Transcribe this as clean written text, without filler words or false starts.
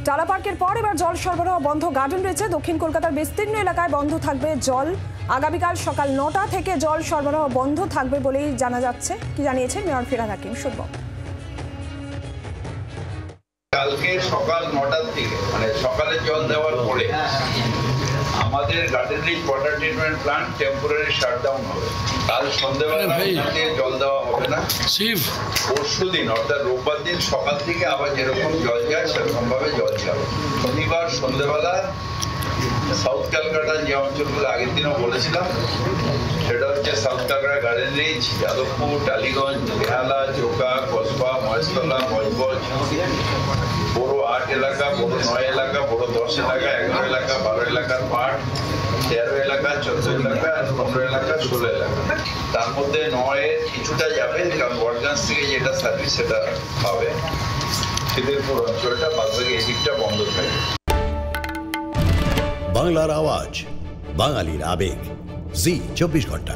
টালা পার্কের পর এবার জল সরবরাহ বন্ধ। গার্ডেন রয়েছে দক্ষিণ কলকাতার বিস্তীর্ণ এলাকায় বন্ধ থাকবে জল। আগামীকাল সকাল 9টা থেকে জল সরবরাহ বন্ধ থাকবে বলেই জানা যাচ্ছে। কি জানিয়েছেন মেয়র ফিরহাদ হাকিম, শুনব। কালকে সকাল 9টার দিকে মানে সকালে জল দেওয়ার পরে আমাদের Garden Reach water treatment plant temporary shutdown হবে। কাল সন্ধ্যাবেলা জল দেওয়া হবে না। পরশু দিন অর্থাৎ রোববার দিন সকাল থেকে আবার যেরকম জল যায় সেরকম ভাবে জল যাবে। শনিবার সন্ধ্যাবেলা সাউথ ক্যালকাটা যে অঞ্চলগুলো আগের দিনও বলেছিলাম সেটা হচ্ছে south Calcutta, Garden Reach, Jadavpur, Tollygunge, Behala, Joka, Kasba, Maheshtala, মজবজ, বড় 8 এলাকা, বড় 9 এলাকা, বড় 10 এলাকা, 11 এলাকা, 12 এলাকার পাট, 13 এলাকা, 14 এলাকা, আর 15 এলাকা, 16 এলাকা। তার মধ্যে 9-এর কিছুটা যাবে কারণ ওয়ার্ডগান্স থেকে যেটা সার্ভিস সেটা পাবে। খিদিরপুর অঞ্চলটা বাদবাকি এদিকটা বন্ধ থাকবে। বাংলার আওয়াজ, বাঙালির আবেগ, জি 24 ঘন্টা।